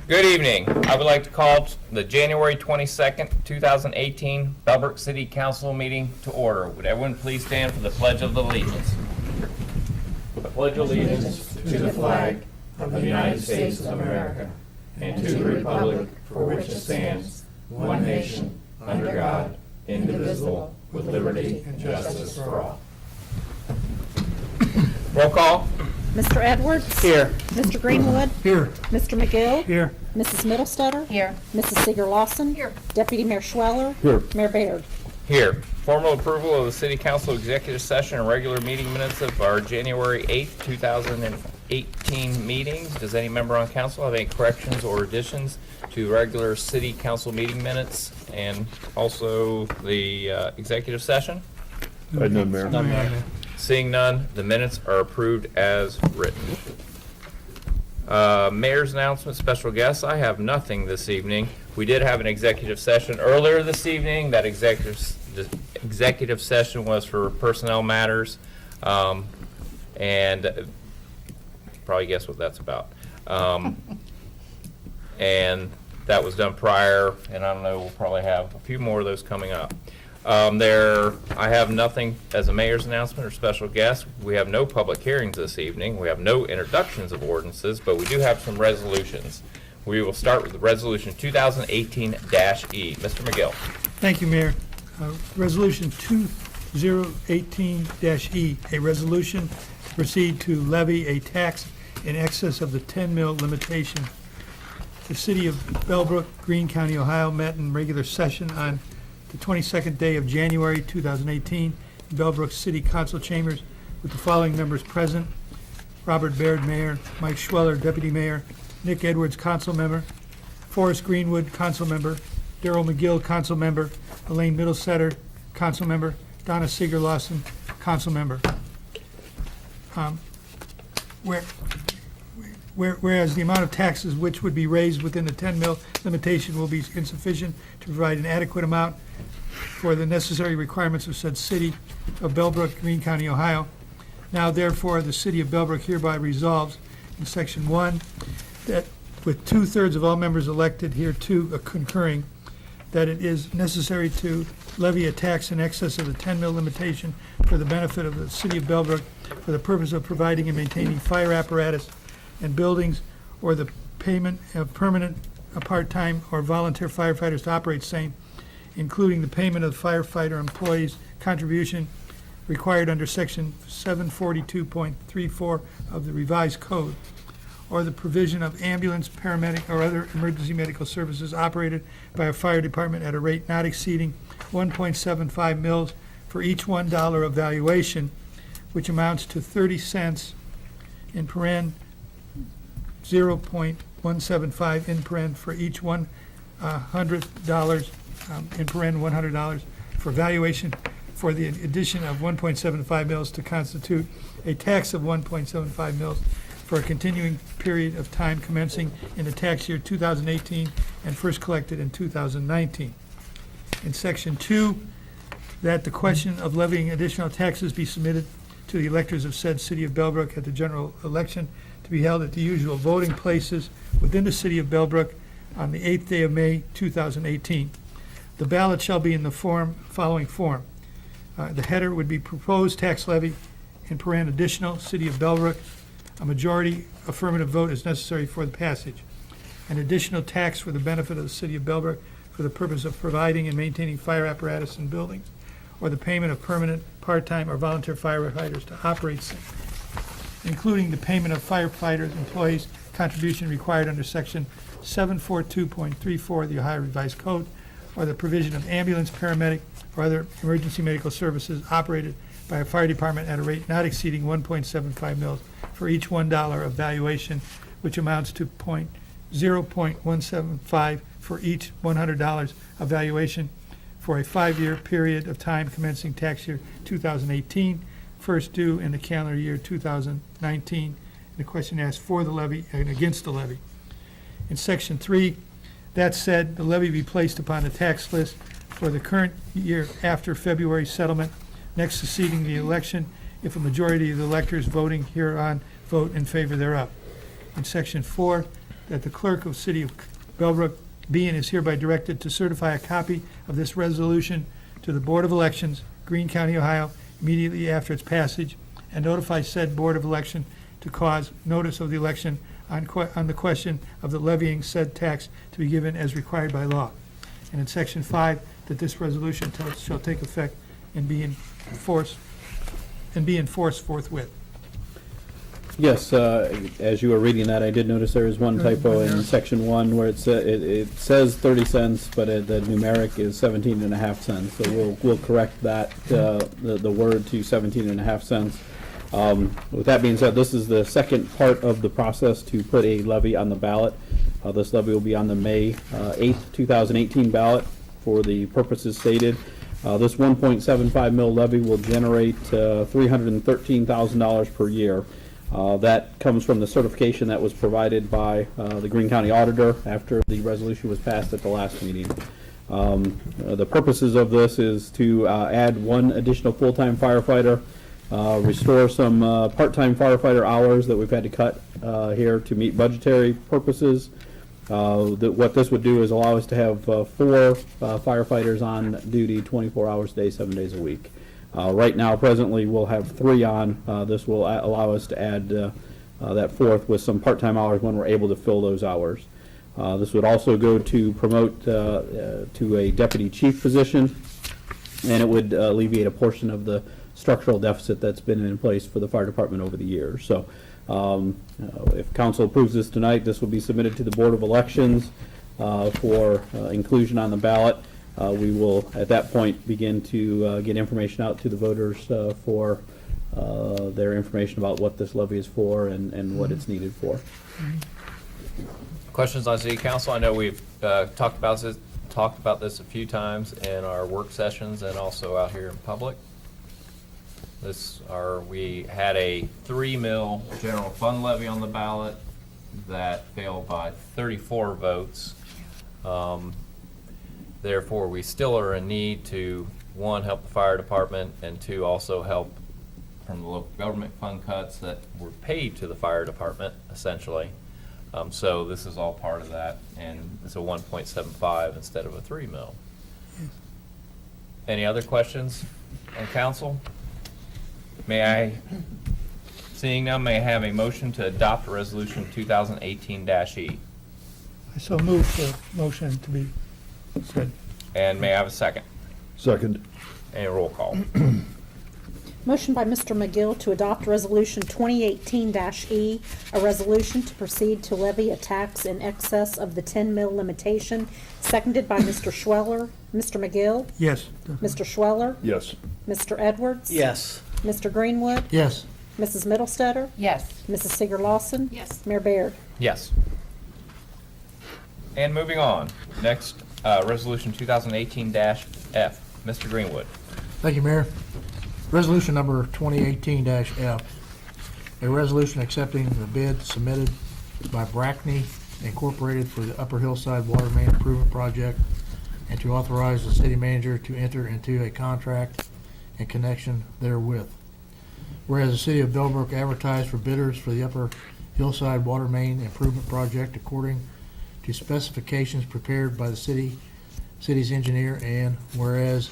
Good evening. I would like to call the January 22nd, 2018 Bellbrook City Council meeting to order. Would everyone please stand for the Pledge of Allegiance? I pledge allegiance to the flag of the United States of America and to the republic for which it stands, one nation, under God, indivisible, with liberty and justice for all. Roll call. Mr. Edwards? Here. Mr. Greenwood? Here. Mr. McGill? Here. Mrs. Middlestetter? Here. Mrs. Seeger-Lawson? Here. Deputy Mayor Schweller? Here. Mayor Baird? Here. Formal approval of the City Council executive session and regular meeting minutes of our January 8th, 2018 meetings. Does any member on council have any corrections or additions to regular City Council meeting minutes and also the executive session? None, Mayor. None, Mayor. Seeing none, the minutes are approved as written. Mayor's announcement, special guests. I have nothing this evening. We did have an executive session earlier this evening. That executive session was for personnel matters, and probably guess what that's about. And that was done prior, and I don't know, we'll probably have a few more of those coming up. I have nothing as a mayor's announcement or special guest. We have no public hearings this evening. We have no introductions of ordinances, but we do have some resolutions. We will start with resolution 2018-E. Mr. McGill. Thank you, Mayor. Resolution 2018-E, a resolution to proceed to levy a tax in excess of the 10 mil limitation. The City of Bellbrook, Greene County, Ohio met in regular session on the 22nd day of January 2018 in Bellbrook City Council chambers with the following members present: Robert Baird, Mayor; Mike Schweller, Deputy Mayor; Nick Edwards, Council Member; Forrest Greenwood, Council Member; Darrell McGill, Council Member; Elaine Middlesetter, Council Member; Donna Seeger-Lawson, Council Member. Whereas the amount of taxes which would be raised within the 10 mil limitation will be insufficient to provide an adequate amount for the necessary requirements of said City of Bellbrook, Greene County, Ohio. Now therefore, the City of Bellbrook hereby resolves in Section 1 that with 2/3 of all members elected hereto concurring, that it is necessary to levy a tax in excess of the 10 mil limitation for the benefit of the City of Bellbrook for the purpose of providing and maintaining fire apparatus and buildings, or the payment of permanent, part-time, or volunteer firefighters to operate same, including the payment of firefighter employees' contribution required under Section 742.34 of the revised code, or the provision of ambulance, paramedic, or other emergency medical services operated by a fire department at a rate not exceeding 1.75 mils for each $1 of valuation, which amounts to 30 cents in paren 0.175 in paren for each $100 in paren $100 for valuation for the addition of 1.75 mils to constitute a tax of 1.75 mils for a continuing period of time commencing in the tax year 2018 and first collected in 2019. In Section 2, that the question of levying additional taxes be submitted to the electors of said City of Bellbrook at the general election to be held at the usual voting places within the City of Bellbrook on the 8th day of May 2018. The ballot shall be in the following form. The header would be proposed tax levy in paren additional City of Bellbrook. A majority affirmative vote is necessary for the passage. An additional tax for the benefit of the City of Bellbrook for the purpose of providing and maintaining fire apparatus and buildings, or the payment of permanent, part-time, or volunteer firefighters to operate same, including the payment of firefighters' employees' contribution required under Section 742.34 of the Ohio Revised Code, or the provision of ambulance, paramedic, or other emergency medical services operated by a fire department at a rate not exceeding 1.75 mils for each $1 of valuation, which amounts to 0.175 for each $100 of valuation for a 5-year period of time commencing tax year 2018, first due in the calendar year 2019. The question asks for the levy and against the levy. In Section 3, that said, the levy be placed upon the tax list for the current year after February settlement next succeeding the election if a majority of the electors voting hereon vote in favor thereof. In Section 4, that the clerk of City of Bellbrook be and is hereby directed to certify a copy of this resolution to the Board of Elections, Greene County, Ohio, immediately after its passage, and notify said Board of Election to cause notice of the election on the question of the levying said tax to be given as required by law. And in Section 5, that this resolution shall take effect and be enforced forthwith. Yes, as you were reading that, I did notice there is one typo in Section 1 where it says 30 cents, but the numeric is 17.5 cents. So we'll correct that, the word to 17.5 cents. With that being said, this is the second part of the process to put a levy on the ballot. This levy will be on the May 8th, 2018 ballot for the purposes stated. This 1.75 mil levy will generate $313,000 per year. That comes from the certification that was provided by the Greene County Auditor after the resolution was passed at the last meeting. The purposes of this is to add one additional full-time firefighter, restore some part-time firefighter hours that we've had to cut here to meet budgetary purposes. What this would do is allow us to have 4 firefighters on duty 24 hours a day, 7 days a week. Right now, presently, we'll have 3 on. This will allow us to add that 4th with some part-time hours when we're able to fill those hours. This would also go to promote to a deputy chief position, and it would alleviate a portion of the structural deficit that's been in place for the fire department over the years. So if council approves this tonight, this will be submitted to the Board of Elections for inclusion on the ballot. We will, at that point, begin to get information out to the voters for their information about what this levy is for and what it's needed for. Questions on City Council? I know we've talked about this a few times in our work sessions and also out here in public. We had a 3 mil general fund levy on the ballot that failed by 34 votes. Therefore, we still are in need to, 1, help the fire department, and 2, also help from the local government fund cuts that were paid to the fire department, essentially. So this is all part of that, and it's a 1.75 instead of a 3 mil. Any other questions on council? Seeing none, may I have a motion to adopt resolution 2018-E? I so move for motion to be said. And may I have a second? Second. And a roll call. Motion by Mr. McGill to adopt Resolution 2018-E, a resolution to proceed to levy a tax in excess of the 10 mil limitation, seconded by Mr. Schweller. Mr. McGill? Yes. Mr. Schweller? Yes. Mr. Edwards? Yes. Mr. Greenwood? Yes. Mrs. Middlestetter? Yes. Mrs. Seeger Lawson? Yes. Mayor Baird? Yes. And moving on, next, resolution 2018-F. Mr. Greenwood. Thank you, Mayor. Resolution number 2018-F, a resolution accepting the bid submitted by Brackney Incorporated for the Upper Hillside Water Main Improvement Project, and to authorize the city manager to enter into a contract in connection therewith. Whereas the city of Bellbrook advertised for bidders for the Upper Hillside Water Main Improvement Project according to specifications prepared by the city's engineer, and whereas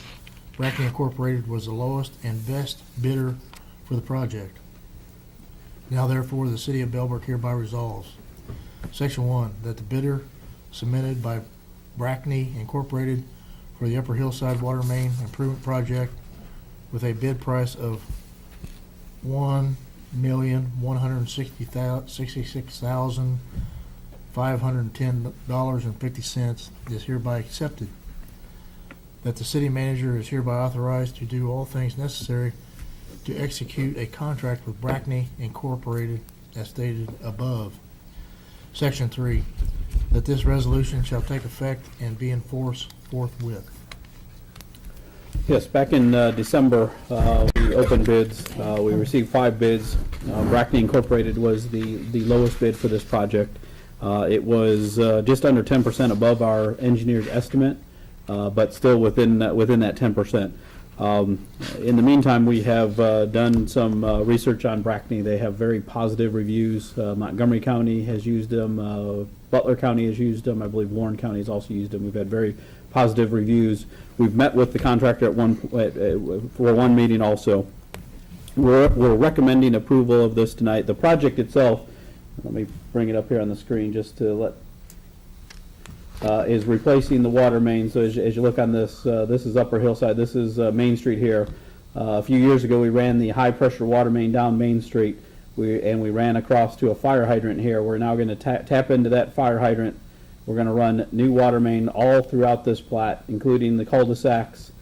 Brackney Incorporated was the lowest and best bidder for the project. Now therefore, the city of Bellbrook hereby resolves. Section 1, that the bidder submitted by Brackney Incorporated for the Upper Hillside Water Main Improvement Project with a bid price of $1,166,510.50 is hereby accepted. That the city manager is hereby authorized to do all things necessary to execute a contract with Brackney Incorporated as stated above. Section 3, that this resolution shall take effect and be enforced forthwith. Yes, back in December, we opened bids. We received 5 bids. Brackney Incorporated was the lowest bid for this project. It was just under 10% above our engineer's estimate, but still within that 10%. In the meantime, we have done some research on Brackney. They have very positive reviews. Montgomery County has used them. Butler County has used them. I believe Warren County has also used them. We've had very positive reviews. We've met with the contractor for one meeting also. We're recommending approval of this tonight. The project itself, let me bring it up here on the screen just to let, is replacing the water main. So as you look on this, this is Upper Hillside. This is Main Street here. A few years ago, we ran the high-pressure water main down Main Street, and we ran across to a fire hydrant here. We're now going to tap into that fire hydrant. We're going to run new water main all throughout this plat, including the cul-de-sacs,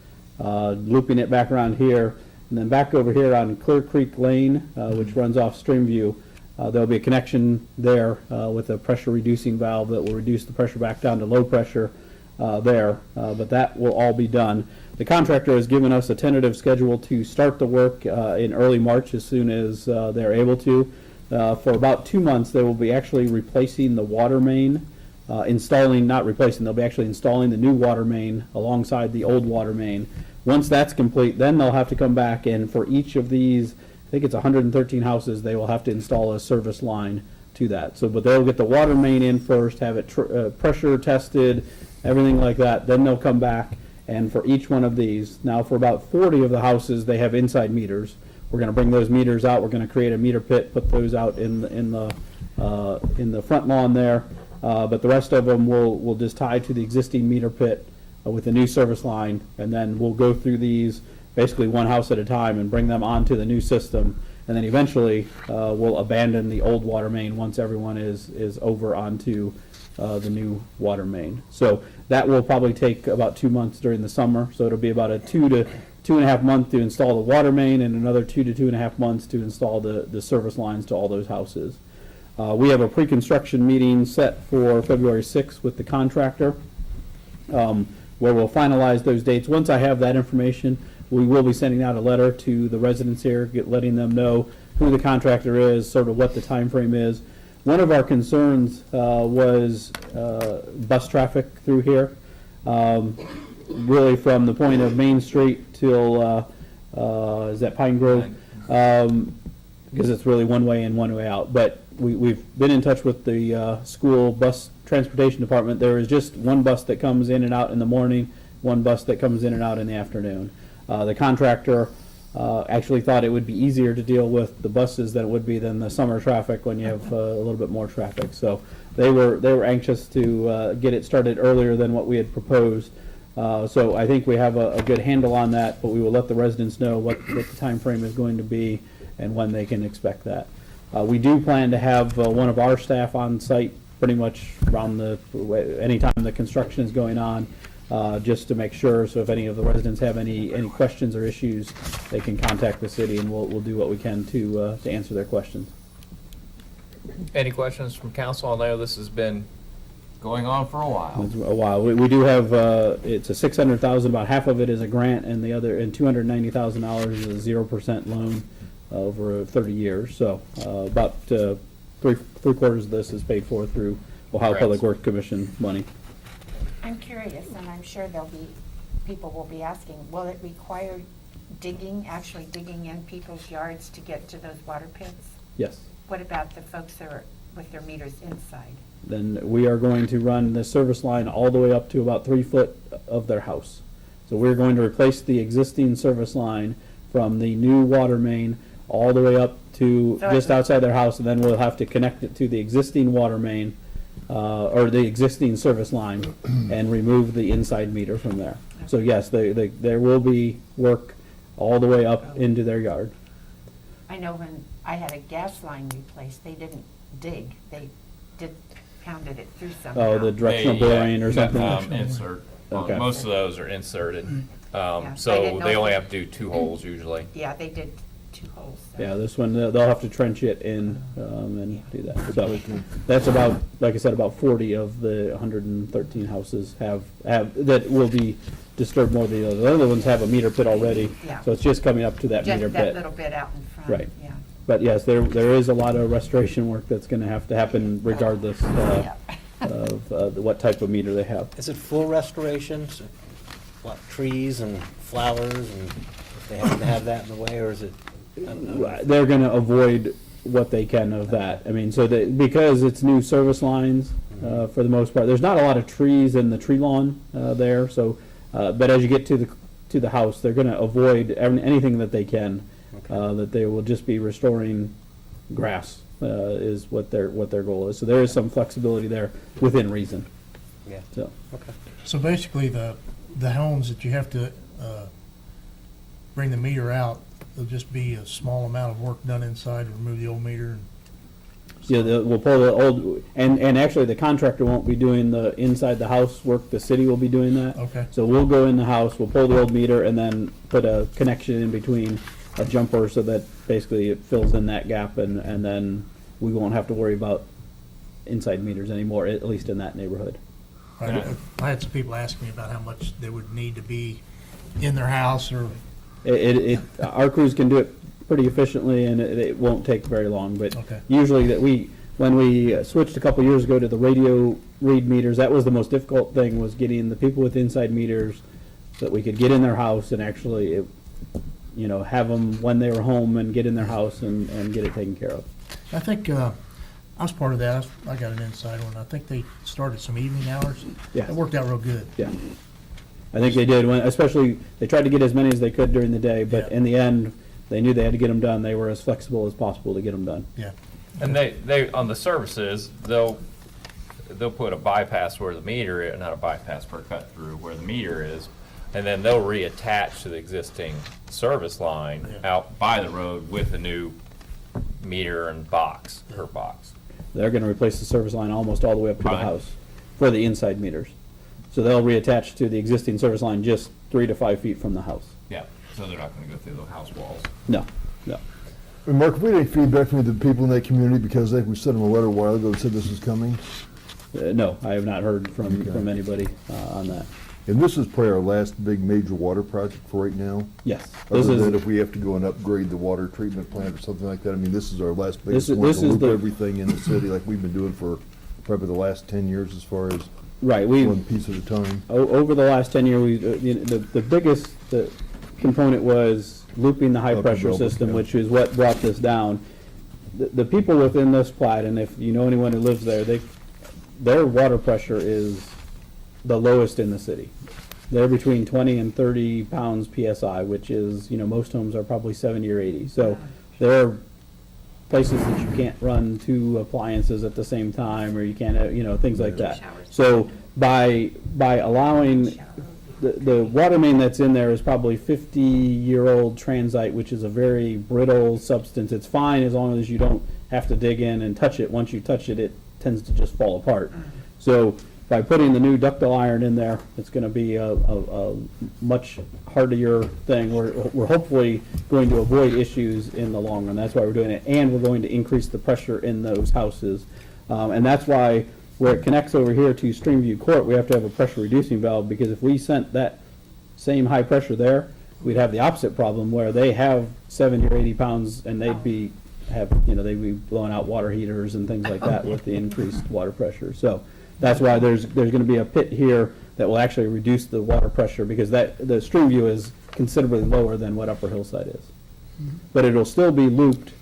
looping it back around here, and then back over here on Clear Creek Lane, which runs off Streamview. There'll be a connection there with a pressure reducing valve that will reduce the pressure back down to low pressure there, but that will all be done. The contractor has given us a tentative schedule to start the work in early March as soon as they're able to. For about 2 months, they will be actually replacing the water main, not replacing, they'll be actually installing the new water main alongside the old water main. Once that's complete, then they'll have to come back, and for each of these, I think it's 113 houses, they will have to install a service line to that. So, but they'll get the water main in first, have it pressure tested, everything like that, then they'll come back. And for each one of these, now for about 40 of the houses, they have inside meters. We're going to bring those meters out. We're going to create a meter pit, put those out in the front lawn there. But the rest of them will just tie to the existing meter pit with a new service line, and then we'll go through these basically one house at a time and bring them onto the new system. And then eventually we'll abandon the old water main once everyone is over onto the new water main. So that will probably take about 2 months during the summer. So it'll be about a 2 to 2.5 months to install the water main, and another 2 to 2.5 months to install the service lines to all those houses. We have a pre-construction meeting set for February 6th with the contractor, where we'll finalize those dates. Once I have that information, we will be sending out a letter to the residents here, letting them know who the contractor is, sort of what the time frame is. One of our concerns was bus traffic through here, really from the point of Main Street till, is that Pine Grove? Because it's really one way in, one way out. But we've been in touch with the school bus transportation department. There is just one bus that comes in and out in the morning, one bus that comes in and out in the afternoon. The contractor actually thought it would be easier to deal with the buses than it would be than the summer traffic when you have a little bit more traffic. So they were anxious to get it started earlier than what we had proposed. So I think we have a good handle on that, but we will let the residents know what the time frame is going to be and when they can expect that. We do plan to have one of our staff on site pretty much around anytime the construction is going on, just to make sure. So if any of the residents have any questions or issues, they can contact the city, and we'll do what we can to answer their questions. Any questions from council? I know this has been going on for a while. It's a while. We do have it's a $600,000. About half of it is a grant, and the other $290,000 is a 0% loan over 30 years. So about three quarters of this is paid for through Ohio Public Works Commission money. I'm curious, and I'm sure people will be asking, will it require actually digging in people's yards to get to those water pits? Yes. What about the folks that are with their meters inside? Then we are going to run the service line all the way up to about 3 foot of their house. So we're going to replace the existing service line from the new water main all the way up to just outside their house, and then we'll have to connect it to the existing water main or the existing service line and remove the inside meter from there. So yes, there will be work all the way up into their yard. I know when I had a gas line replaced, they didn't dig. They pounded it through somehow. Oh, the directional boring or something? Insert. Okay. Most of those are inserted. I So didn't know they only if have to do 2 holes usually. Yeah, they did 2 holes. So. Yeah, this one, they'll have to trench it in and do that. So that's about, like I said, about 40 of the 113 houses have that will be disturbed more than the others. The other ones have a meter pit already, Yeah. so it's just coming up to that Just meter that pit. little bit out in front. Right. Yeah. But yes, there is a lot of restoration work that's going to have to happen regardless Yeah. of what type of meter they have. Is it full restoration? what, trees and flowers, and if they happen to have that in the way, or is it? I don't know. They're gonna avoid what they can of that. I mean, so that, because it's new service lines, for the most part, there's not a lot of trees in the tree lawn, there, so, but as you get to the house, they're gonna avoid anything that they can, that they will just be restoring grass, is what their goal is. So there is some flexibility there within reason, Yeah, so. okay. So basically, the homes that you have to bring the meter out, there'll just be a small amount of work done inside to remove the old meter. Yeah, we'll pull the old, and actually the contractor won't be doing the inside the house work, the city will be doing that. Okay. So we'll go in the house, we'll pull the old meter and then put a connection in between, a jumper, so that basically it fills in that gap, and then we won't have to worry about inside meters anymore, at least in that neighborhood. I had some people asking me about how much they would need to be in their house, or, Our crews can do it pretty efficiently, and it won't take very long, but Okay. usually when we switched a couple years ago to the radio read meters, that was the most difficult thing, was getting the people with inside meters so that we could get in their house and actually, have them when they were home and get in their house and get it taken care of. I think, I was part of that. I got an inside one. I think they started some evening hours. Yeah. It worked out real good. Yeah. I think they did, especially, they tried to get as many as they could during the day, but Yeah. in the end, they knew they had to get them done. They were as flexible as possible to get them done. Yeah. And they on the services, they'll put a bypass where the meter is, not a bypass, per cut through where the meter is, and then they'll reattach to the existing service line Yeah. out by the road with a new meter and box, per box. They're gonna replace the service line almost all the way up to the Fine. house for the inside meters. So they'll reattach to the existing service line just 3 to 5 feet from the house. Yeah, so they're not gonna go through the house walls. No, no. And Mark, have we had any feedback from the people in that community, because I think we sent them a letter a while ago that said this was coming? No, I have not heard Okay. from anybody on that. And this is probably our last big major water project for right now? Yes. This Other than is, if we have to go and upgrade the water treatment plant or something like that. I mean, this is our last This biggest is- one this to is loop the- everything in the city like we've been doing for probably the last 10 years as far as right, one piece at a time. over the last 10 years, the biggest component was looping the high Up pressure in Bellbrook, system, yeah. which is what brought this down. The people within this plat, and if you know anyone who lives there, their water pressure is the lowest in the city. They're between 20 and 30 pounds PSI, which is, most homes are probably 70 or 80. So there are places that you can't run 2 appliances at the same time, or you can't, things like that. Showers. So by allowing, the water main that's in there is probably 50-year-old transite, which is a very brittle substance. It's fine as long as you don't have to dig in and touch it. Once you touch it, it tends to just fall apart. So by putting the new ductile iron in there, it's going to be a much hardier thing. We're hopefully going to avoid issues in the long run. That's why we're doing it, and we're going to increase the pressure in those houses. And that's why where it connects over here to Streamview Court, we have to have a pressure reducing valve, because if we sent that same high pressure there, we'd have the opposite problem where they have 70 or 80 pounds and they'd be blowing out water heaters and things like that with the increased water pressure. So that's why there's going to be a pit here that will actually reduce the water pressure, because the Streamview is considerably lower than what Upper Hillside is. But it'll still be looped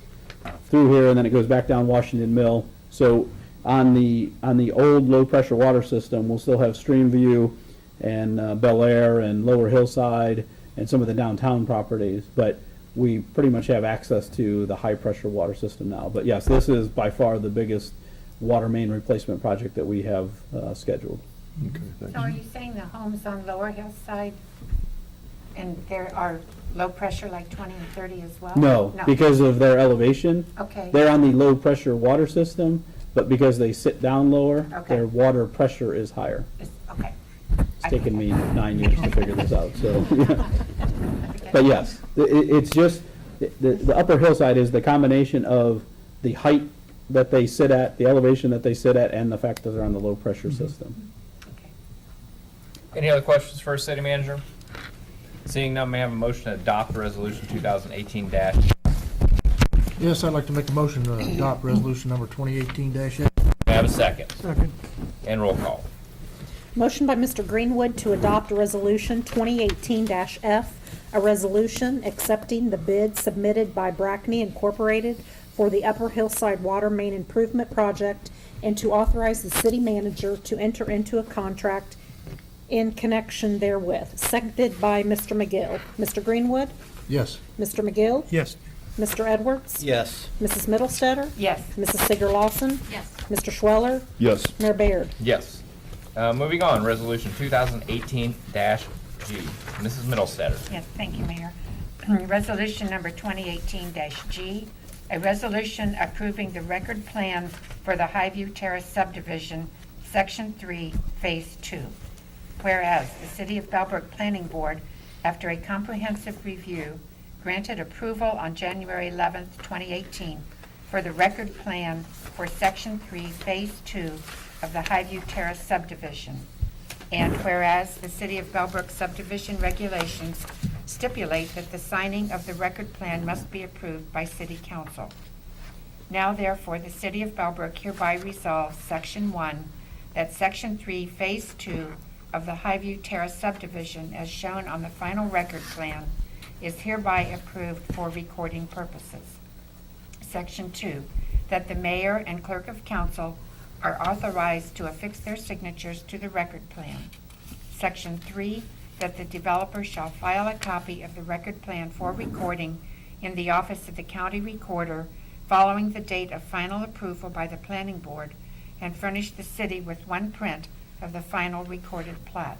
through here, and then it goes back down Washington Mill. So on the old low pressure water system, we'll still have Streamview and Bel Air and Lower Hillside and some of the downtown properties, but we pretty much have access to the high pressure water system now. But yes, this is by far the biggest water main replacement project that we have scheduled. Okay, thanks. So are you saying the homes on Lower Hillside, and there are low pressure like 20 and 30 as well? No, because of their elevation. Okay. They're on the low pressure water system, but because they sit down lower, Okay. their water pressure is higher. Okay. It's taken me 9 years to figure this out, so. But yes, it's just, the Upper Hillside is the combination of the height that they sit at, the elevation that they sit at, and the fact that they're on the low pressure system. Okay. Any other questions for our city manager? Seeing none, may I have a motion to adopt resolution 2018-? Yes, I'd like to make a motion to adopt resolution number 2018-F. May I have a second? Second. And roll call. Motion by Mr. Greenwood to adopt Resolution 2018-F, a resolution accepting the bid submitted by Brackney Incorporated for the Upper Hillside Water Main Improvement Project and to authorize the city manager to enter into a contract in connection therewith. Seconded by Mr. McGill. Mr. Greenwood? Yes. Mr. McGill? Yes. Mr. Edwards? Yes. Mrs. Middlestetter? Yes. Mrs. Sigurd Lawson? Yes. Mr. Schweller? Yes. Mayor Baird? Yes. Moving on, Resolution 2018-G. Mrs. Middlestetter. Yes, thank you, Mayor. Resolution number 2018-G, a resolution approving the record plan for the Highview Terrace subdivision, Section 3, Phase 2. Whereas the City of Bellbrook Planning Board, after a comprehensive review, granted approval on January 11th, 2018 for the record plan for Section 3, Phase 2 of the Highview Terrace subdivision. And whereas the City of Bellbrook subdivision regulations stipulate that the signing of the record plan must be approved by City Council. Now therefore, the City of Bellbrook hereby resolves Section 1, that Section 3, Phase 2 of the Highview Terrace subdivision, as shown on the final record plan, is hereby approved for recording purposes. Section 2, that the mayor and clerk of council are authorized to affix their signatures to the record plan. Section 3, that the developer shall file a copy of the record plan for recording in the office of the county recorder following the date of final approval by the planning board and furnish the city with one print of the final recorded plat.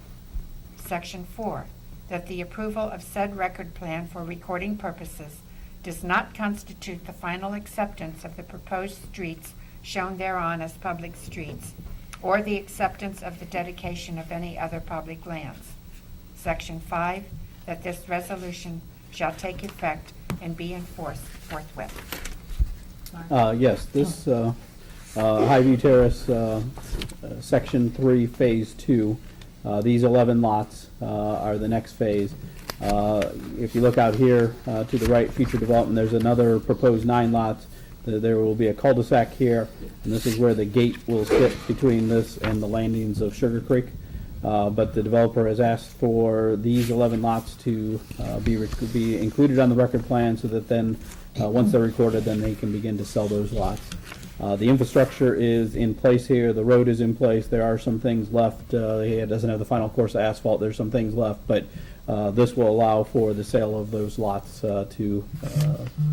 Section 4, that the approval of said record plan for recording purposes does not constitute the final acceptance of the proposed streets shown thereon as public streets, or the acceptance of the dedication of any other public lands. Section 5, that this resolution shall take effect and be enforced forthwith. Yes, this Highview Terrace, Section 3, Phase 2, these 11 lots are the next phase. If you look out here to the right, future development, there's another proposed 9 lots. There will be a cul-de-sac here, and this is where the gate will sit between this and the landings of Sugar Creek. But the developer has asked for these 11 lots to be included on the record plan so that then, once they're recorded, then they can begin to sell those lots. The infrastructure is in place here. The road is in place. There are some things left. It doesn't have the final course of asphalt. There's some things left, but this will allow for the sale of those lots to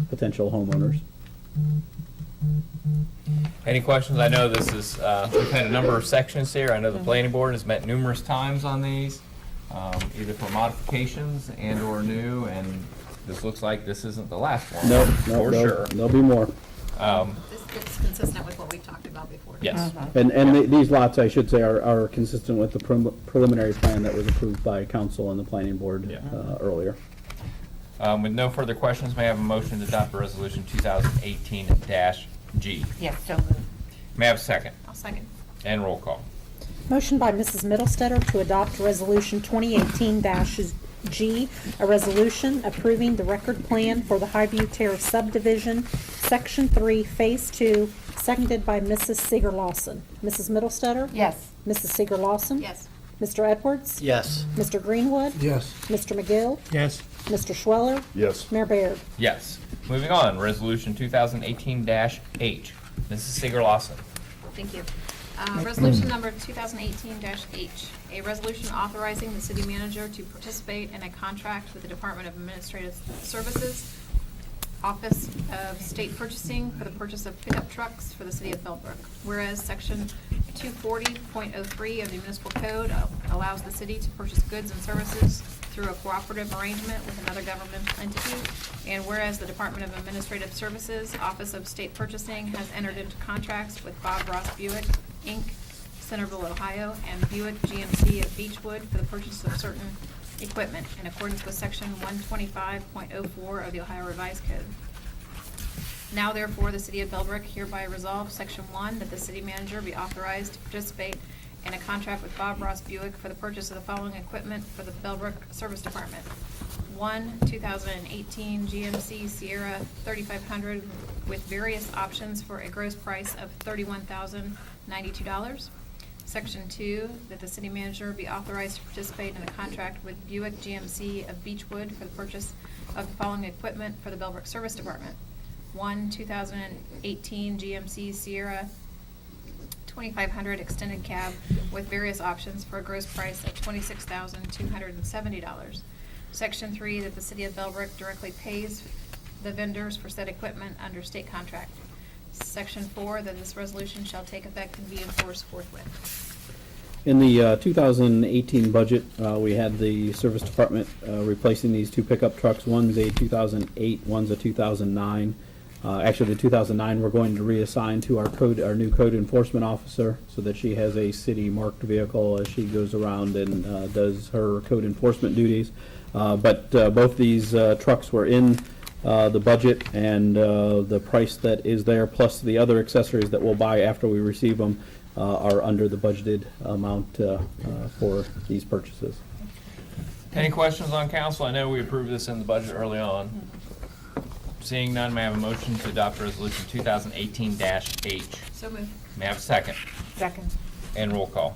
potential homeowners. Any questions? I know this is, we've had a number of sections here. I know the planning board has met numerous times on these, either for modifications and or new, and this looks like this isn't the last one. No, For sure. there'll be more. It's consistent with what we've talked about before. Yes. And these lots, I should say, are consistent with the preliminary plan that was approved by council and the planning board Yeah. earlier. With no further questions, may I have a motion to adopt resolution 2018-G? Yes, so moved. May I have a second? I'll second. And roll call. Motion by Mrs. Middlestetter to adopt Resolution 2018-G, a resolution approving the record plan for the Highview Terrace subdivision, Section 3, Phase 2, seconded by Mrs. Sigurd Lawson. Mrs. Middlestetter? Yes. Mrs. Sigurd Lawson? Yes. Mr. Edwards? Yes. Mr. Greenwood? Yes. Mr. McGill? Yes. Mr. Schweller? Yes. Mayor Baird? Yes. Moving on, resolution 2018-H. Mrs. Sigurd Lawson. Thank you. Resolution number 2018-H, a resolution authorizing the city manager to participate in a contract with the Department of Administrative Services, Office of State Purchasing for the purchase of pickup trucks for the city of Bellbrook. Whereas Section 240.03 of the municipal code allows the city to purchase goods and services through a cooperative arrangement with another governmental entity. And whereas the Department of Administrative Services, Office of State Purchasing has entered into contracts with Bob Ross Buick, Inc., Centerville, Ohio, and Buick GMC of Beechwood for the purchase of certain equipment in accordance with Section 125.04 of the Ohio Revised Code. Now therefore, the City of Bellbrook hereby resolves, Section 1, that the city manager be authorized to participate in a contract with Bob Ross Buick for the purchase of the following equipment for the Bellbrook Service Department. 1 2018 GMC Sierra 3500 with various options for a gross price of $31,092. Section 2, that the city manager be authorized to participate in a contract with Buick GMC of Beechwood for the purchase of the following equipment for the Bellbrook Service Department. 1 2018 GMC Sierra 2500 extended cab with various options for a gross price of $26,270. Section 3, that the city of Bellbrook directly pays the vendors for said equipment under state contract. Section 4, that this resolution shall take effect and be enforced forthwith. In the 2018 budget, we had the service department replacing these two pickup trucks. One's a 2008, one's a 2009. Actually, the 2009 we're going to reassign to our new code enforcement officer, so that she has a city marked vehicle as she goes around and does her code enforcement duties. But both these trucks were in the budget, and the price that is there, plus the other accessories that we'll buy after we receive them, are under the budgeted amount for these purchases. Any questions on council? I know we approved this in the budget early on. Seeing none, may I have a motion to adopt resolution 2018-H? So moved. May I have a second? Second. And roll call.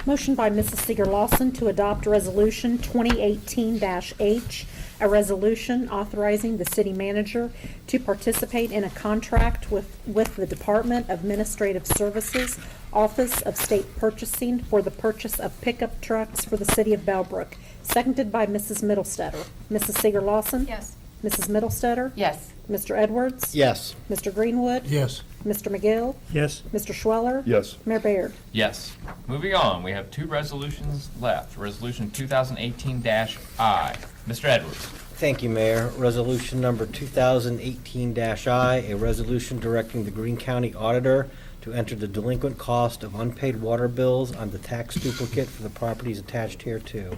Motion by Mrs. Seeger Lawson to adopt Resolution 2018-H, a resolution authorizing the city manager to participate in a contract with the Department of Administrative Services, Office of State Purchasing for the purchase of pickup trucks for the city of Bellbrook, seconded by Mrs. Middlestetter. Mrs. Seeger Lawson? Yes. Mrs. Middlestetter? Yes. Mr. Edwards? Yes. Mr. Greenwood? Yes. Mr. McGill? Yes. Mr. Schweller? Yes. Mayor Baird? Yes. Moving on, we have two resolutions left. Resolution 2018-I. Mr. Edwards. Thank you, Mayor. Resolution number 2018-I, a resolution directing the Greene County Auditor to enter the delinquent cost of unpaid water bills on the tax duplicate for the properties attached hereto.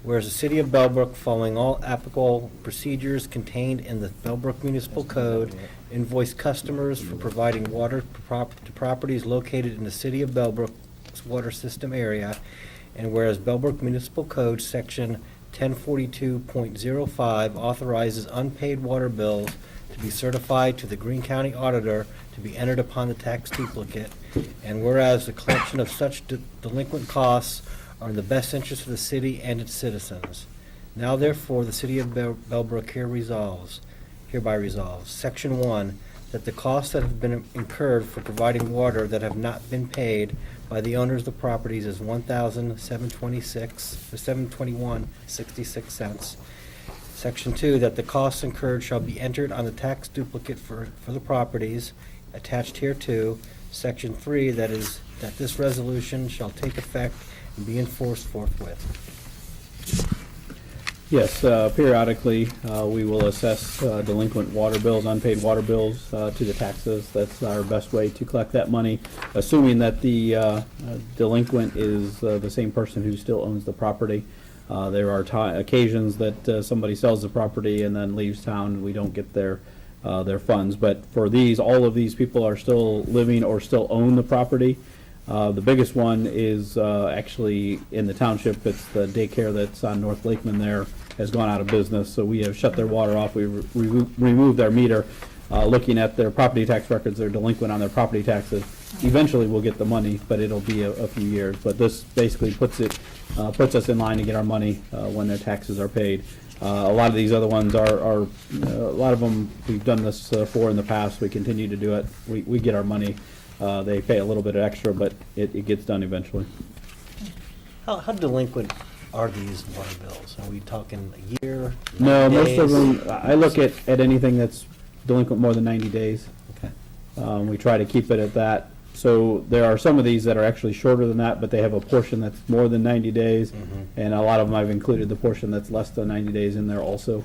Whereas the City of Bellbrook, following all applicable procedures contained in the Bellbrook Municipal Code, invoice customers for providing water to properties located in the City of Bellbrook's water system area, and whereas Bellbrook Municipal Code, Section 1042.05 authorizes unpaid water bills to be certified to the Greene County Auditor to be entered upon the tax duplicate, and whereas the collection of such delinquent costs are in the best interest of the city and its citizens. Now therefore, the City of Bellbrook hereby resolves, Section 1, that the costs that have been incurred for providing water that have not been paid by the owners of the properties is $721.66. Section 2, that the costs incurred shall be entered on the tax duplicate for the properties attached hereto. Section 3, that this resolution shall take effect and be enforced forthwith. Yes, periodically, we will assess delinquent water bills, unpaid water bills to the taxes. That's our best way to collect that money, assuming that the delinquent is the same person who still owns the property. There are occasions that somebody sells the property and then leaves town, and we don't get their funds. But for these, all of these people are still living or still own the property. The biggest one is actually in the township. It's the daycare that's on North Lakeman there, has gone out of business, so we have shut their water off. We removed their meter. Looking at their property tax records, they're delinquent on their property taxes. Eventually we'll get the money, but it'll be a few years. But this basically puts us in line to get our money when their taxes are paid. A lot of these other ones are a lot of them we've done this for in the past. We continue to do it. We get our money. They pay a little bit extra, but it gets done eventually. How delinquent are these water bills? Are we talking a year? No, 90 most of days? them, I look at anything that's delinquent more than 90 days. Okay. We try to keep it at that. So there are some of these that are actually shorter than that, but they have a portion that's more than 90 days. Mhm. And a lot of them, I've included the portion that's less than 90 days in there also,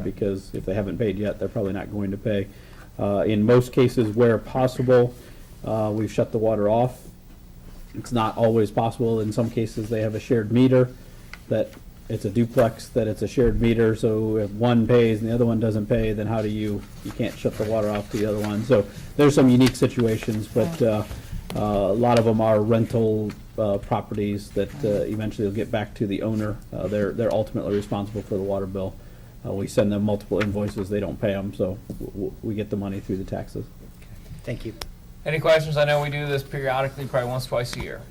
because if they haven't paid yet, they're probably not going to pay. In most cases where possible, we've shut the water off. It's not always possible. In some cases, they have a shared meter, that it's a duplex, that it's a shared meter, so if one pays and the other one doesn't pay, then how do you can't shut the water off to the other one. So there's some unique situations, but a lot of them are rental properties that eventually will get back to the owner. They're ultimately responsible for the water bill. We send them multiple invoices, they don't pay them, so we get the money through the taxes. Thank you. Any questions? I know we do this periodically, probably once, twice a year.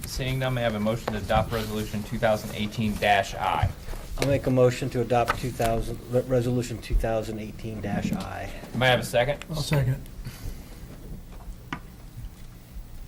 Seeing none, may I have a motion to adopt resolution 2018-I? I'll make a motion to adopt Resolution 2018-I. May I have a second? I'll second.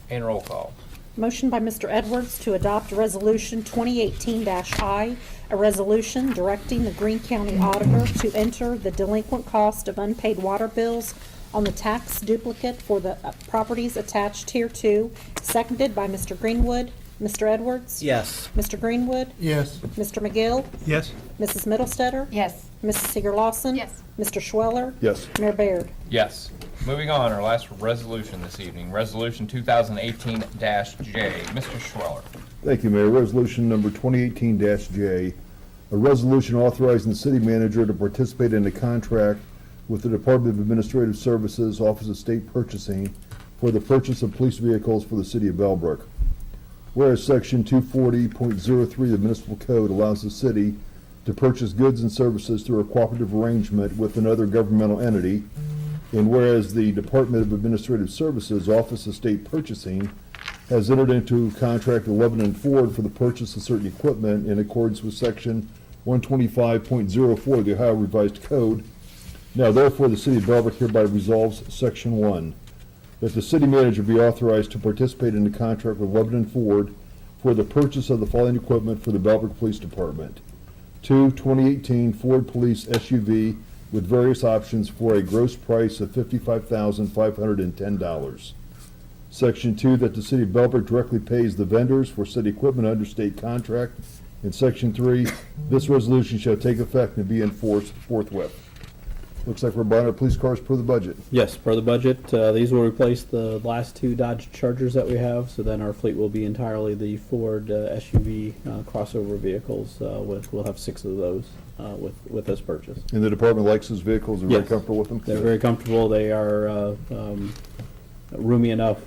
And roll call. Motion by Mr. Edwards to adopt Resolution 2018-I, a resolution directing the Greene County Auditor to enter the delinquent cost of unpaid water bills on the tax duplicate for the properties attached hereto, seconded by Mr. Greenwood. Mr. Edwards? Yes. Mr. Greenwood? Yes. Mr. McGill? Yes. Mrs. Middlestetter? Yes. Mrs. Seeger Lawson? Yes. Mr. Schweller? Yes. Mayor Baird? Yes. Moving on, our last resolution this evening, Resolution 2018-J. Mr. Schweller. Thank you, Mayor. Resolution number 2018-J, a resolution authorizing the city manager to participate in a contract with the Department of Administrative Services, Office of State Purchasing, for the purchase of police vehicles for the city of Bellbrook. Whereas Section 240.03 of the Municipal Code allows the city to purchase goods and services through a cooperative arrangement with another governmental entity, and whereas the Department of Administrative Services, Office of State Purchasing, has entered into a contract with Lebanon Ford for the purchase of certain equipment in accordance with Section 125.04 of the Ohio Revised Code. Now therefore, the city of Bellbrook hereby resolves Section 1, that the city manager be authorized to participate in a contract with Lebanon Ford for the purchase of the following equipment for the Bellbrook Police Department. 2 2018 Ford Police SUV with various options for a gross price of $55,510. Section 2, that the city of Bellbrook directly pays the vendors for said equipment under state contract. And Section 3, this resolution shall take effect and be enforced forthwith. Looks like we're buying our police cars per the budget. Yes, per the budget, these will replace the last two Dodge Chargers that we have, so then our fleet will be entirely the Ford SUV crossover vehicles. We'll have 6 of those with this purchase. And the department likes those vehicles, they're very Yes. comfortable with them? They're very comfortable, they are roomy enough,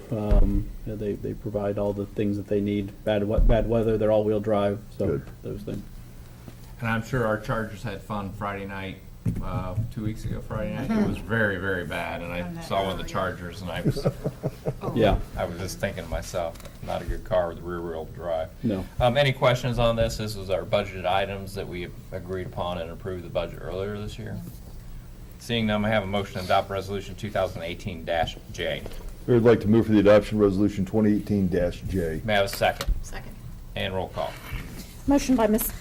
they provide all the things that they need. Bad weather, they're all-wheel drive, so Good. those things. And I'm sure our Chargers had fun Friday night, 2 weeks ago Friday night. It was very, very bad, and I saw one of the Chargers, and I was Yeah, just thinking to myself, not a good car with rear-wheel drive. no. Any questions on this? This was our budgeted items that we agreed upon and approved the budget earlier this year. Seeing none, I have a motion to adopt resolution 2018-J. We would like to move for the adoption of resolution 2018-J. May I have a second? Second. And roll call. Motion by Mr.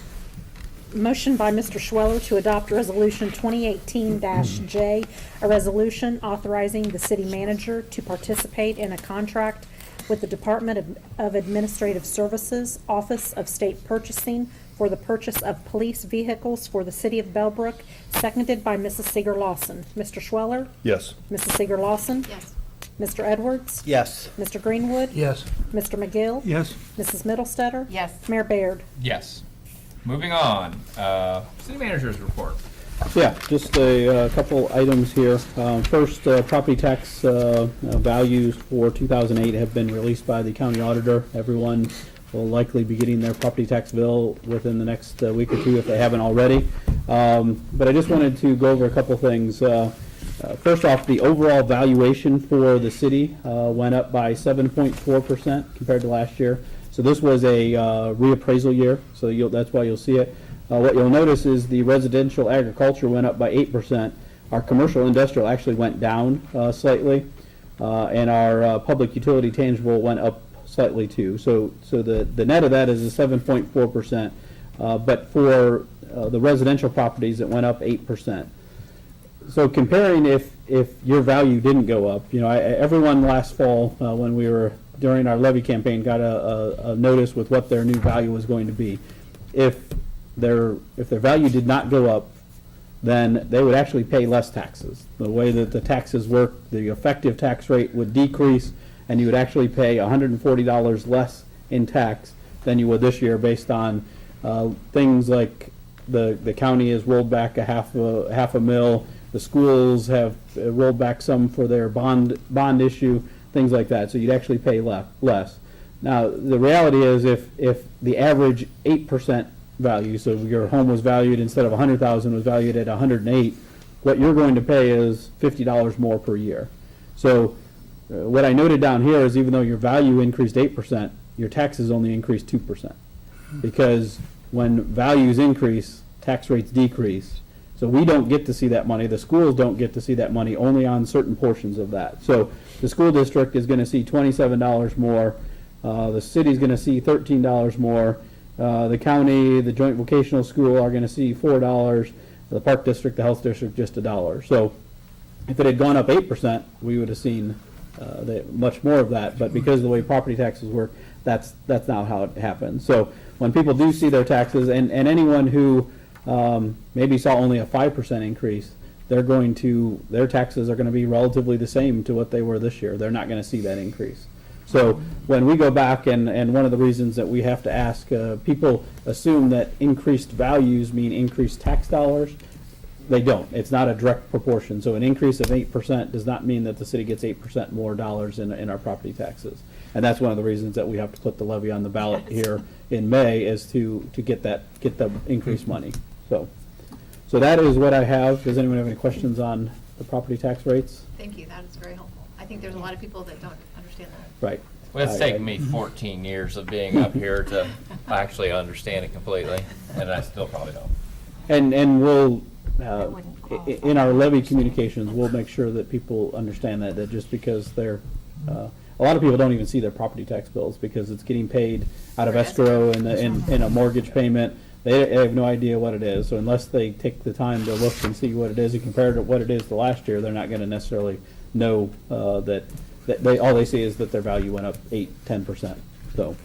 Schweller to adopt Resolution 2018-J, a resolution authorizing the city manager to participate in a contract with the Department of Administrative Services, Office of State Purchasing, for the purchase of police vehicles for the city of Bellbrook, seconded by Mrs. Seeger Lawson. Mr. Schweller? Yes. Mrs. Seeger Lawson? Yes. Mr. Edwards? Yes. Mr. Greenwood? Yes. Mr. McGill? Yes. Mrs. Middlestetter? Yes. Mayor Baird? Yes. Moving on, city manager's report. Yeah, just a couple items here. First, property tax values for 2008 have been released by the county auditor. Everyone will likely be getting their property tax bill within the next week or two if they haven't already. But I just wanted to go over a couple things. First off, the overall valuation for the city went up by 7.4% compared to last year. So this was a reappraisal year, so that's why you'll see it. What you'll notice is the residential agriculture went up by 8%. Our commercial industrial actually went down slightly, and our public utility tangible went up slightly too. So the net of that is a 7.4%, but for the residential properties, it went up 8%. So comparing if your value didn't go up, everyone last fall when we were during our levy campaign got a notice with what their new value was going to be. If their value did not go up, then they would actually pay less taxes. The way that the taxes work, the effective tax rate would decrease, and you would actually pay $140 less in tax than you would this year, based on things like the county has rolled back a half a mil. The schools have rolled back some for their bond issue, things like that. So you'd actually pay less. Now, the reality is if the average 8% value, so your home was valued instead of $100,000 was valued at $108,000, what you're going to pay is $50 more per year. So what I noted down here is even though your value increased 8%, your taxes only increased 2%. Because when values increase, tax rates decrease. So we don't get to see that money. The schools don't get to see that money, only on certain portions of that. So the school district is going to see $27 more. The city's going to see $13 more. The county, the joint vocational school are going to see $4. The park district, the health district, just $1. So if it had gone up 8%, we would have seen much more of that. But because of the way property taxes work, that's not how it happens. So when people do see their taxes, and anyone who maybe saw only a 5% increase, their taxes are going to be relatively the same to what they were this year. They're not going to see that increase. So when we go back, and one of the reasons that we have to ask, people assume that increased values mean increased tax dollars. They don't. It's not a direct proportion. So an increase of 8% does not mean that the city gets 8% more dollars in our property taxes. And that's one of the reasons that we have to put the levy on the ballot here in May, is to get the increased money. So that is what I have. Does anyone have any questions on the property tax rates? Thank you, that is very helpful. I think there's a lot of people that don't understand that. Right. Well, it's taken me 14 years of being up here to actually understand it completely, and I still probably don't. And we'll, wouldn't qualify. in our levy communications, we'll make sure that people understand that just because they're, a lot of people don't even see their property tax bills because it's getting paid out of escrow and a mortgage payment. They have no idea what it is. So unless they take the time to look and see what it is and compare it to what it is to last year, they're not going to necessarily know that all they see is that their value went up 8-10%. So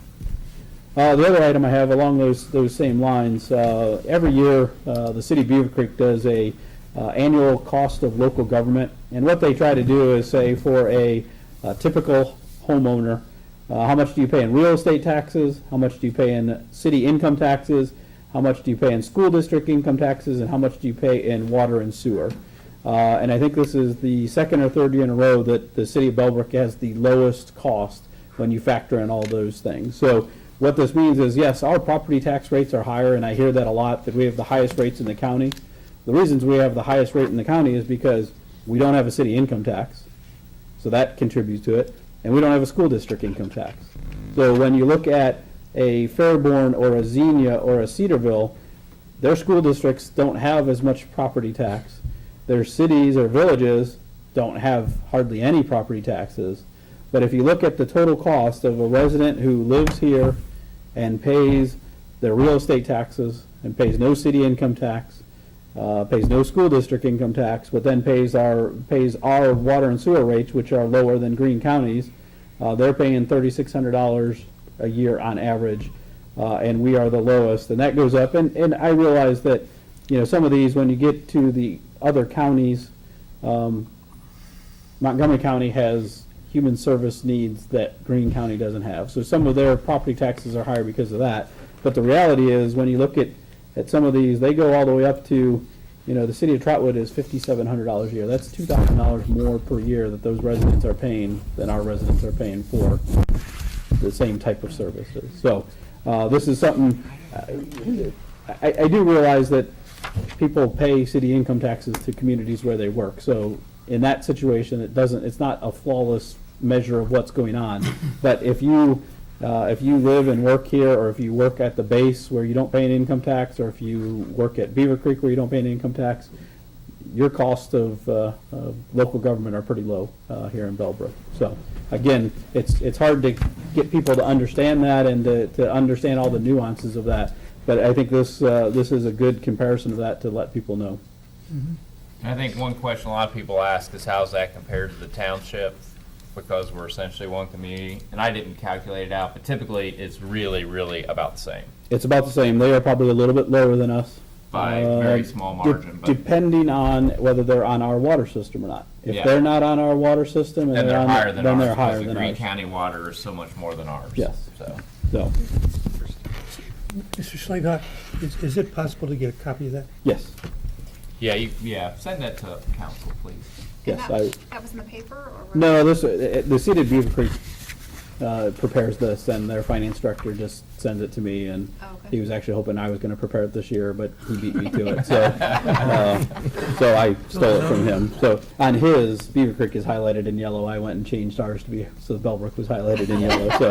the other item I have along those same lines, every year the city of Beaver Creek does a annual cost of local government, and what they try to do is say for a typical homeowner, how much do you pay in real estate taxes, how much do you pay in city income taxes, how much do you pay in school district income taxes, and how much do you pay in water and sewer. And I think this is the second or third year in a row that the city of Bellbrook has the lowest cost when you factor in all those things. So what this means is, yes, our property tax rates are higher, and I hear that a lot, that we have the highest rates in the county. The reasons we have the highest rate in the county is because we don't have a city income tax, so that contributes to it, and we don't have a school district income tax. So when you look at a Fairborn or a Xenia or a Cedarville, their school districts don't have as much property tax. Their cities or villages don't have hardly any property taxes. But if you look at the total cost of a resident who lives here and pays their real estate taxes and pays no city income tax, pays no school district income tax, but then pays our water and sewer rates, which are lower than Greene County's, they're paying $3,600 a year on average, and we are the lowest, and that goes up. And I realize that, some of these, when you get to the other counties, Montgomery County has human service needs that Greene County doesn't have. So some of their property taxes are higher because of that. But the reality is, when you look at some of these, they go all the way up to, the city of Trotwood is $5,700 a year. That's $2,000 more per year that those residents are paying than our residents are paying for the same type of services. So this is something, I do realize that people pay city income taxes to communities where they work. So in that situation, it's not a flawless measure of what's going on. But if you live and work here, or if you work at the base where you don't pay an income tax, or if you work at Beaver Creek where you don't pay an income tax, your cost of local government are pretty low here in Bellbrook. So again, it's hard to get people to understand that and to understand all the nuances of that. But I think this is a good comparison of that to let people know. I think one question a lot of people ask is, how's that compared to the township? Because we're essentially one community, and I didn't calculate it out, but typically it's really, really about the same. It's about the same. They are probably a little bit lower than us. By a very small margin. But Depending on whether they're on our water system or not. If Yeah. they're not on our water system, then they're higher than ours, they're higher because the than Greene ours. County water is so much more than ours. Yes. So, So, Mr. Schlegel, is it possible to get a copy of that? yes, send that to council, please. yes. And that was in the paper, or? No, the city of Beaver Creek prepares this, and their finance director just sends it to me, and Oh, okay. he was actually hoping I was gonna prepare it this year, but he beat me to it, so, so I stole it from him. So on his, Beaver Creek is highlighted in yellow, I went and changed ours to be, so Bellbrook was highlighted in yellow, so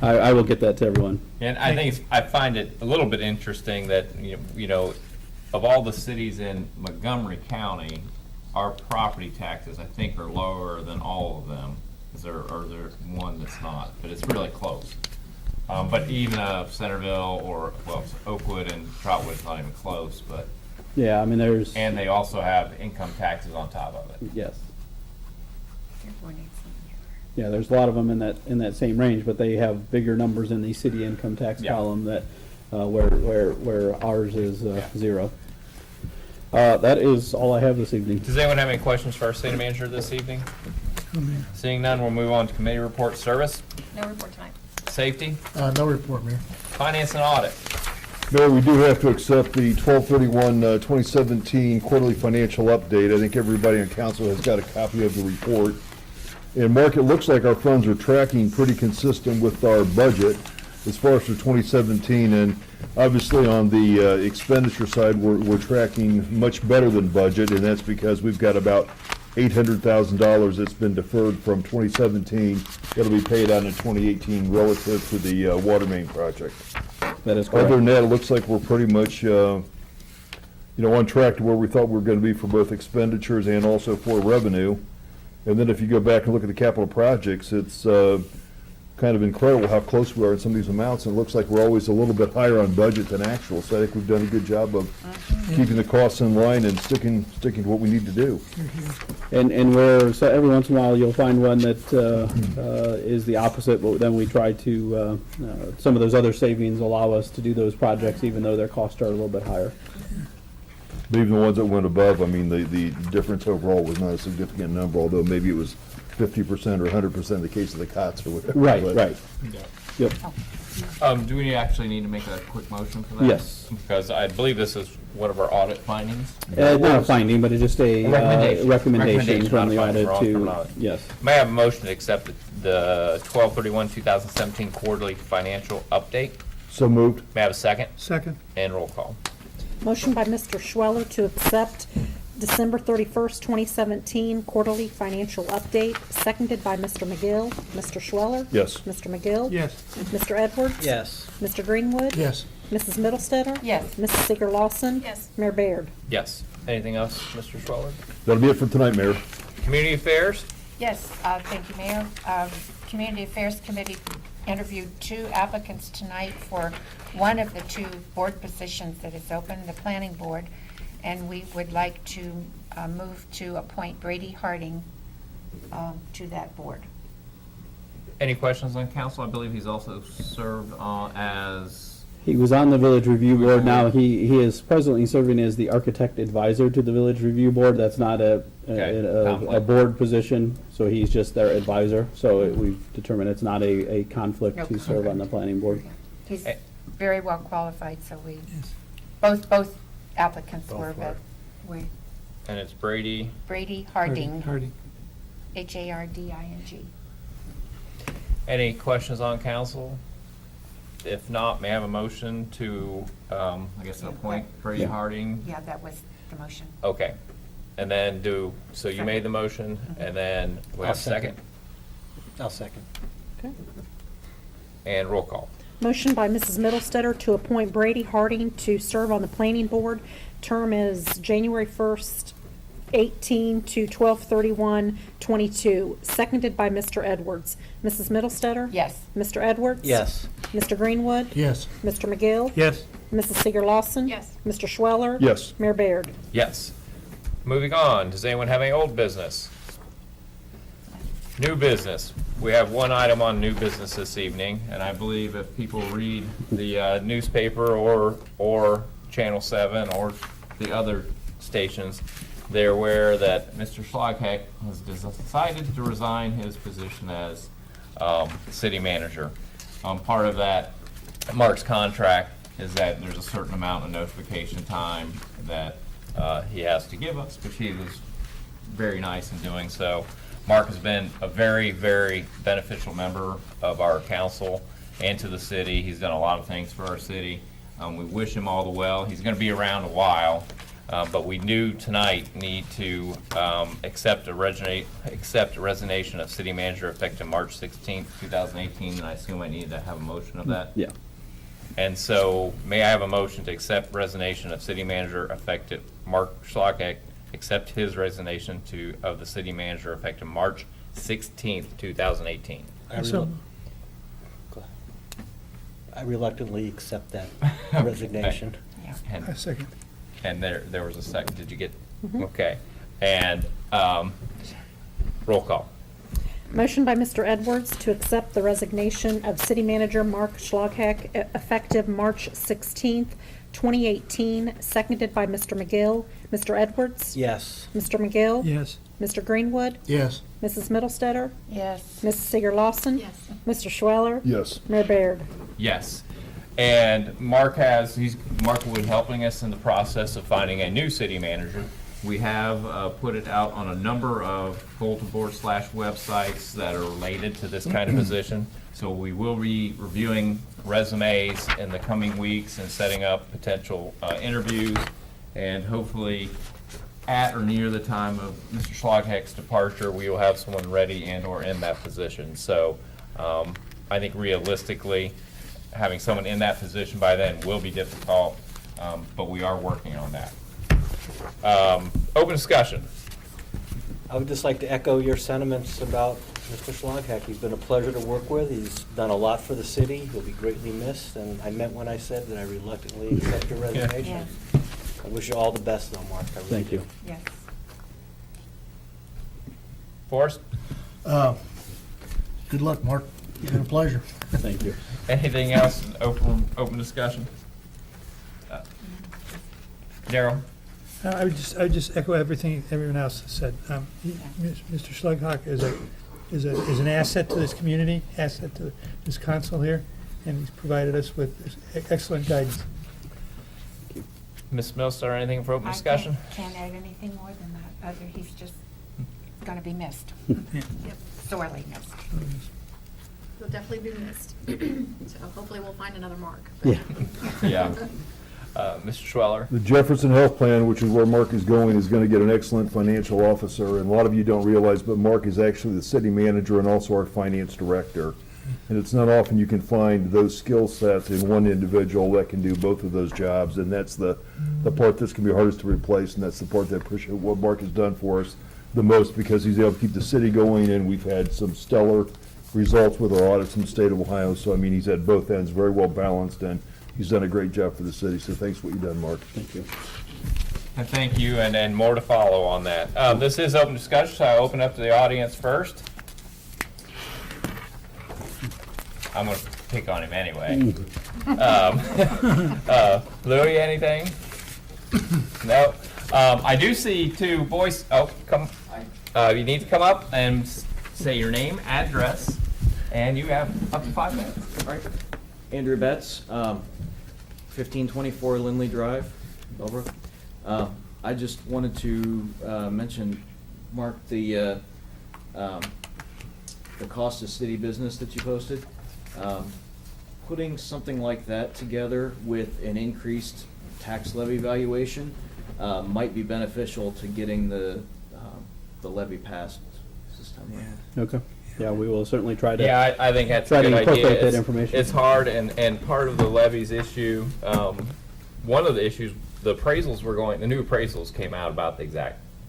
I will get that to everyone. And I think I find it a little bit interesting that, you know, of all the cities in Montgomery County, our property taxes, I think, are lower than all of them. Is there, or there's one that's not, but it's really close. But even Centerville or, well, Oakwood and Trotwood's not even close, but, Yeah, I mean, there's, and they also have income taxes on top of it. yes. Everyone needs something. Yeah, there's a lot of them in that same range, but they have bigger numbers in the city income tax Yeah. column that, where ours is, Yeah. 0. That is all I have this evening. Does anyone have any questions for our city manager this evening? Seeing none, we'll move on to committee report. Service, No report tonight. safety, No report, Mayor. finance and audit. Mayor, we do have to accept the 12/31/2017 quarterly financial update. I think everybody on council has got a copy of the report. And Mark, it looks like our funds are tracking pretty consistent with our budget as far as for 2017. And obviously on the expenditure side, we're tracking much better than budget, and that's because we've got about $800,000 that's been deferred from 2017. That'll be paid out in 2018 relative to the water main project. That is Other than correct. that, it looks like we're pretty much, on track to where we thought we were gonna be for both expenditures and also for revenue. And then if you go back and look at the capital projects, it's kind of incredible how close we are in some of these amounts, and it looks like we're always a little bit higher on budget than actual. So I think we've done a good job of keeping the costs in line and sticking to what we need to do. And so every once in a while, you'll find one that is the opposite, but then we try to, some of those other savings allow us to do those projects even though their costs are a little bit higher. But even the ones that went above, I mean, the difference overall was not a significant number, although maybe it was 50% or 100% in the case of the COTS or whatever. Right, But- right. Yep. Do we actually need to make a quick motion for that? Yes. Because I believe this is one of our audit findings. Not a finding, but it's just a Recommendation. recommendation from the Recommendation, audit not a finding, from to, an audit. yes. May I have a motion to accept the 12/31/2017 quarterly financial update? So moved. May I have a second? Second. And roll call. Motion by Mr. Schweller to accept December 31st, 2017 quarterly financial update, seconded by Mr. McGill. Mr. Schweller? Yes. Mr. McGill? Yes. Mr. Edwards? Yes. Mr. Greenwood? Yes. Mrs. Middlestetter? Yes. Mrs. Seeger Lawson? Yes. Mayor Baird? Yes. Anything else, Mr. Schweller? That'll be it for tonight, Mayor. Community affairs? Yes, thank you, Mayor. Community Affairs Committee interviewed 2 applicants tonight for one of the 2 board positions that is open, the Planning Board, and we would like to move to appoint Brady Harding to that board. Any questions on council? I believe he's also served as, He was on the Village Review Board. Now he is presently serving as the architect advisor to the Village Review Board. That's not a Conflict. board position, so he's just their advisor. So we've determined it's not a conflict No to serve on the planning board. He's very well qualified, so we, both applicants were, but we, and it's Brady. Brady Harding, Harding. Harding. Any questions on council? If not, may I have a motion to, I guess, appoint Brady Yeah. Harding? Yeah, that was the motion. Okay. And then so you made the motion, and then we have a second? I'll second. And roll call. Motion by Mrs. Middlestetter to appoint Brady Harding to serve on the planning board. Term is January 1st, 18 to 12/31/22. Seconded by Mr. Edwards. Mrs. Middlestetter? Yes. Mr. Edwards? Yes. Mr. Greenwood? Yes. Mr. McGill? Yes. Mrs. Seeger Lawson? Yes. Mr. Schweller? Yes. Mayor Baird? Yes. Moving on, does anyone have any old business? New business. We have one item on new business this evening, and I believe if people read the newspaper or Channel 7 or the other stations, they're aware that Mr. Schlagheck has decided to resign his position as city manager. Part of that, Mark's contract is that there's a certain amount of notification time that he has to give us, which he was very nice in doing so. Mark has been a very, very beneficial member of our council and to the city. He's done a lot of things for our city. We wish him all the well. He's going to be around a while, but we do tonight need to accept a resignation of city manager effective March 16th, 2018, and I assume I need to have a motion of that. Yeah. And so, may I have a motion to accept resignation of city manager effective Mark Schlagheck, accept his resignation of the city manager effective March 16th, 2018. I reluctantly accept that resignation. Yeah. And, A second. and there was a second. Did you get? Okay. And roll call. Motion by Mr. Edwards to accept the resignation of City Manager Mark Schlagheck effective March 16th, 2018, seconded by Mr. McGill. Mr. Edwards? Yes. Mr. McGill? Yes. Mr. Greenwood? Yes. Mrs. Middlestetter? Yes. Mrs. Seeger Lawson? Yes. Mr. Schweller? Yes. Mayor Baird? Yes. And Mark will be helping us in the process of finding a new city manager. We have put it out on a number of bulletin board / websites that are related to this kind of position. So we will be reviewing resumes in the coming weeks and setting up potential interviews. And hopefully, at or near the time of Mr. Schlagheck's departure, we will have someone ready and or in that position. So I think realistically, having someone in that position by then will be difficult, but we are working on that. Open discussion. I would just like to echo your sentiments about Mr. Schlagheck. He's been a pleasure to work with. He's done a lot for the city. He'll be greatly missed, and I meant when I said that I reluctantly accept your resignation. Yeah. I wish you all the best, though, Mark. I really Thank do. you. Yes. Forrest, Good luck, Mark. It's been a pleasure. Thank you. anything else in open discussion? Daryl? I would just echo everything everyone else has said. Mr. Schlaghock is an asset to this community, asset to this council here, and he's provided us with excellent guidance. Ms. Millstar, anything for open discussion? I can't add anything more than that, other he's just gonna be missed. Yep. Sorely missed. You'll definitely be missed. So hopefully we'll find another Mark. Yeah. Yeah. Mr. Schweller? The Jefferson Health Plan, which is where Mark is going, is going to get an excellent financial officer. And a lot of you don't realize, but Mark is actually the city manager and also our finance director. And it's not often you can find those skill sets in one individual that can do both of those jobs. And that's the part that's going to be hardest to replace, and that's the part that I appreciate what Mark has done for us the most, because he's able to keep the city going, and we've had some stellar results with our audits in the state of Ohio. So, I mean, he's at both ends, very well balanced, and he's done a great job for the city. So thanks for what you've done, Mark. Thank you. And thank you, and more to follow on that. This is open discussion, so I open up to the audience first. I'm going to pick on him anyway. Louis, anything? No. I do see two boys. Oh, come. You need to come up and say your name, address, and you have up to 5 minutes. All right. Andrew Betts, 1524 Lindley Drive, Bellbrook. I just wanted to mention, Mark, the cost of city business that you posted. Putting something like that together with an increased tax levy valuation might be beneficial to getting the levy passed this time around. Okay. Yeah, we will certainly try to. Yeah, I think that's Try a to good idea. incorporate that It's- information. It's hard, and part of the levies issue, one of the issues, the new appraisals came out about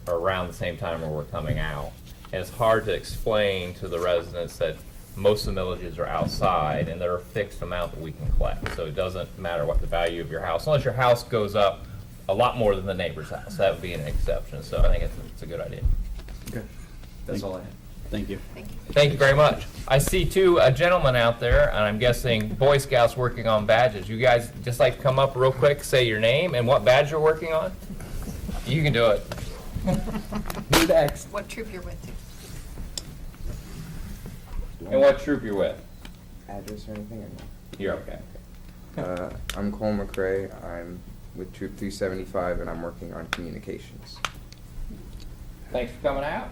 around the same time where we're coming out. And it's hard to explain to the residents that most of the millages are outside, and they're a fixed amount that we can collect. So it doesn't matter what the value of your house, unless your house goes up a lot more than the neighbor's house. That would be an exception, so I think it's a good idea. Okay. That's all I had. Thank you. Thank you. Thank you very much. I see two gentlemen out there, and I'm guessing Boy Scouts working on badges. You guys just like to come up real quick, say your name and what badge you're working on? You can do it. Who's next? What troop you're with? And what troop you're with? Address or anything or no? You're okay. I'm Cole McRae. I'm with Troop 375 and I'm working on communications. Thanks for coming out.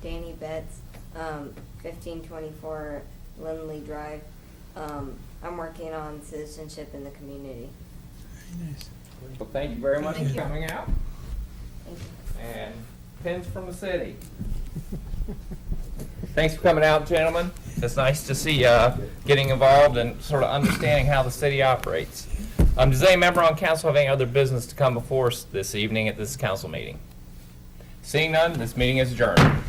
Danny Betts, 1524 Lindley Drive. I'm working on citizenship in the community. Well, thank you very much Thank for you. coming out. Thank you. And pins from the city. Thanks for coming out, gentlemen. It's nice to see getting involved and sort of understanding how the city operates. Does any member on council have any other business to come before us this evening at this council meeting? Seeing none, this meeting is adjourned.